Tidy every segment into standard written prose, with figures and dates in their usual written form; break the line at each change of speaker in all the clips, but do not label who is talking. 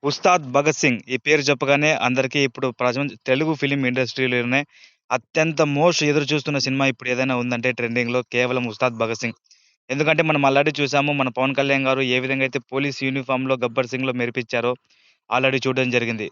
'ఉస్తాద్ భగత్ సింగ్' ఈ పేరు చెప్పగానే అందరికీ ఇప్పుడు తెలుగు ఫిల్మ్ ఇండస్ట్రీలోనే అత్యంత మోస్ట్ ఎదురు చూస్తున్న సినిమా ఇప్పుడు ఏదైనా ఉందంటే ట్రెండింగ్‌లో కేవలం 'ఉస్తాద్ భగత్ సింగ్'. ఎందుకంటే మనం ఆల్రెడీ చూసాము. మన 'పవన్ కళ్యాణ్' గారు ఏ విధంగా అయితే పోలీస్ యూనిఫార్మ్‌లో 'గబ్బర్ సింగ్‌లో' మెరిపిచ్చారో ఆల్రెడీ చూడడం జరిగింది.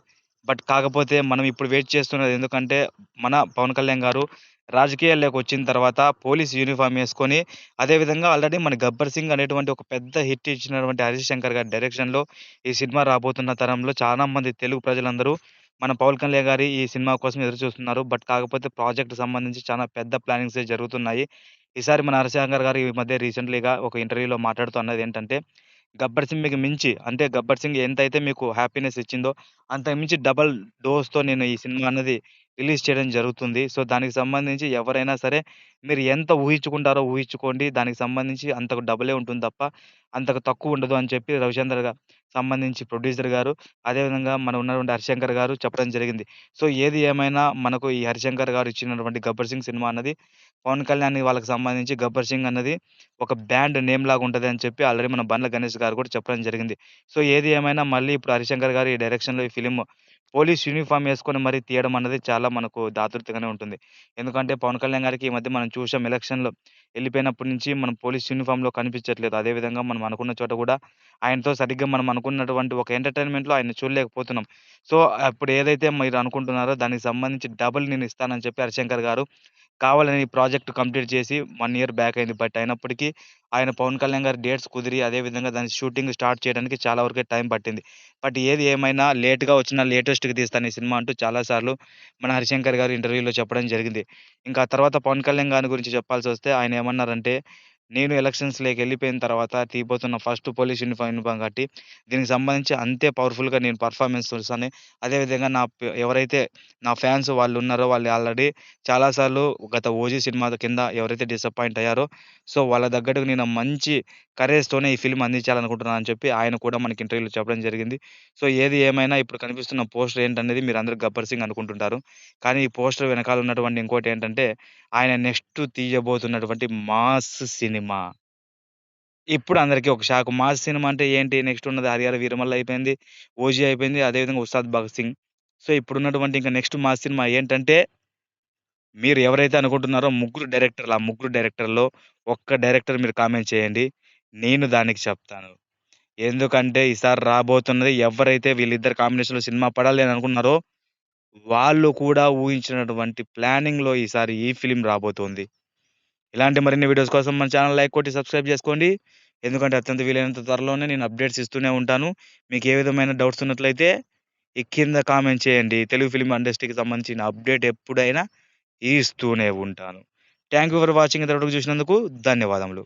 కాకపోతే మనం ఇప్పుడు వెయిట్ చేస్తున్నది ఎందుకంటే మన 'పవన్ కళ్యాణ్' గారు రాజకీయాల్లోకొచ్చిన తర్వాత పోలీస్ యూనిఫార్మ్ యేసుకొని అదే విధంగా ఆల్రెడీ మన 'గబ్బర్ సింగ్' అనేటువంటి ఒక పెద్ద హిట్ ఇచ్చినటువంటి 'హరీష్ శంకర్' గారి డైరెక్షన్‌లో ఈ సినిమా రాబోతున్న తరంలో చాలా మంది తెలుగు ప్రజలందరూ మన 'పవన్ కళ్యాణ్' గారి ఈ సినిమా కోసం ఎదురు చూస్తున్నారు. కాకపోతే ప్రాజెక్ట్‌కి సంబంధించి చాలా పెద్ద ప్లానింగ్సే జరుగుతున్నాయి. ఈసారి మన 'హరీష్ శంకర్' గారు ఈ మధ్య రీసెంట్‌లీగా ఒక ఇంటర్వ్యూలో మాట్లాడుతూ అన్నదేంటంటే 'గబ్బర్ సింగ్‌కి' మించి అంటే 'గబ్బర్ సింగ్' ఎంతైతే మీకు హ్యాపీనెస్ ఇచ్చిందో అంతకు మించి డబుల్ డోస్‌తో నేను ఈ సినిమా అన్నది రిలీజ్ చేయడం జరుగుతుంది. దానికి సంబంధించి ఎవరైనా సరే మీరు ఎంత ఊహించుకుంటారో ఊహించుకోండి. దానికి సంబంధించి అంతకు డబులే ఉంటుంది తప్ప అంతకు తక్కువ ఉండదు అని చెప్పి 'రవిచంద్ర' సంబంధించి ప్రొడ్యూసర్ గారు, అదేవిధంగా మన ఉన్నటువంటి 'హరిశంకర్' గారు చెప్పడం జరిగింది. ఏది ఏమైనా మనకు ఈ 'హరిశంకర్' గారు ఇచ్చినటువంటి 'గబ్బర్ సింగ్' సినిమా అన్నది 'పవన్ కళ్యాణ్' వాళ్ళకి సంబంధించి 'గబ్బర్ సింగ్' అన్నది ఒక బ్రాండ్ నేమ్ లాగా ఉంటదని చెప్పి ఆల్రెడీ మన బండ్ల గణేష్ గారు కూడా చెప్పడం జరిగింది. ఏది ఏమైనా మళ్ళీ ఇప్పుడు 'హరిశంకర్' గారి డైరెక్షన్‌లో ఈ ఫిల్మ్ పోలీస్ యూనిఫార్మ్ యేసుకొని మరి తీయడం అన్నది చాలా మనకు దాతృత్వంగానే ఉంటుంది. ఎందుకంటే 'పవన్ కళ్యాణ్' గారికి ఈ మధ్య మనం చూసాం ఎలక్షన్‌లో ఎళ్ళిపోయినప్పటి నుంచి మనం పోలీస్ యూనిఫార్మ్‌లో కనిపించట్లేదు. అదే విధంగా మనం అనుకున్న చోట కూడా ఆయనతో సరిగ్గా మనం అనుకున్నటువంటి ఒక ఎంటర్‌టైన్‌మెంట్‌లో ఆయన్ని చూడలేకపోతున్నాం. సో, అప్పుడు ఏదైతే మీరు అనుకుంటున్నారో దానికి సంబంధించి డబుల్ నేను ఇస్తానని చెప్పి 'హరిశంకర్' గారు కావాలని ఈ ప్రాజెక్ట్ కంప్లీట్ చేసి 1 ఇయర్ బ్యాక్ అయింది. అయినప్పటికీ ఆయన 'పవన్ కళ్యాణ్' గారి డేట్స్ కుదిరి అదే విధంగా దాని షూటింగ్ స్టార్ట్ చేయడానికి చాలా వరకే టైం పట్టింది. ఏది ఏమైనా లేట్‌గా వచ్చినా లేటెస్ట్‌గా తీస్తాను ఈ సినిమా అంటూ చాలా సార్లు మన 'హరిశంకర్' గారు ఇంటర్వ్యూలో చెప్పడం జరిగింది. ఇంకా ఆ తర్వాత 'పవన్ కళ్యాణ్' గారి గురించి చెప్పాల్సొస్తే ఆయన ఏమన్నారంటే, "నేను ఎలక్షన్స్‌లోకెళ్ళిపోయిన తర్వాత తీయబోతున్న ఫస్ట్ పోలీస్ యూనిఫార్మ్ కాబట్టి దీనికి సంబంధించి అంతే పవర్‌ఫుల్‌గా నేను పెర్ఫార్మన్స్ ఇస్తాను. అదే విధంగా ఎవరైతే నా ఫ్యాన్స్ వాళ్ళున్నారో వాళ్ళు ఆల్రెడీ చాలా సార్లు గత 'ఓజీ' సినిమా కింద ఎవరైతే డిసప్పాయింట్ అయ్యారో, వాళ్ళ దగ్గరకి నేను మంచి కరేజ్‌తోనే ఈ ఫిల్మ్ అందించాలనుకుంటున్నాను అని చెప్పి ఆయన కూడా మనకి ఇంటర్వ్యూలో చెప్పడం జరిగింది. ఏది ఏమైనా ఇప్పుడు కనిపిస్తున్న పోస్టర్ ఏంటనేది మీరందరూ 'గబ్బర్ సింగ్' అనుకుంటుంటారు. కానీ ఈ పోస్టర్ వెనకాల ఉన్నటువంటి ఇంకోటేంటంటే ఆయన నెక్స్ట్ తీయబోతున్నటువంటి మాస్ సినిమా. ఇప్పుడు అందరికి ఒక షాక్. మాస్ సినిమా అంటే ఏంటి? నెక్స్ట్ ఉన్నది 'హరిహర వీరమల్లు' అయిపోయింది. 'ఓజీ' అయిపోయింది. అదే విధంగా 'ఉస్తాద్ భగత్ సింగ్.' ఇప్పుడున్నటువంటి ఇంక నెక్స్ట్ మాస్ సినిమా ఏంటంటే మీరు ఎవరైతే అనుకుంటున్నారో ఆ ముగ్గురు డైరెక్టర్‌లో ఒక్క డైరెక్టర్ మీరు కామెంట్ చేయండి. నేను దానికి చెప్తాను. ఎందుకంటే ఈసారి రాబోతున్నది ఎవరైతే వీళ్ళిద్దరి కాంబినేషన్‌లో సినిమా పడాలి అని అనుకున్నారో, వాళ్ళు కూడా ఊహించినటువంటి ప్లానింగ్‌లో ఈసారి ఈ ఫిల్మ్ రాబోతుంది. ఇలాంటి మరిన్ని వీడియోస్ కోసం మన ఛానెల్ లైక్ కొట్టి సబ్స్క్రైబ్ చేసుకోండి. ఎందుకంటే అత్యంత వీలైనంత త్వరలోనే నేను అప్డేట్స్ ఇస్తూనే ఉంటాను. మీకు ఏ విధమైన డౌట్స్ ఉన్నట్లయితే ఈ కింద కామెంట్ చేయండి. తెలుగు ఫిల్మ్ ఇండస్ట్రీకి సంబంధించిన అప్డేట్ ఎప్పుడైనా ఇస్తూనే ఉంటాను. Thank you for watching. ఇంతవరకు చూసినందుకు ధన్యవాదములు.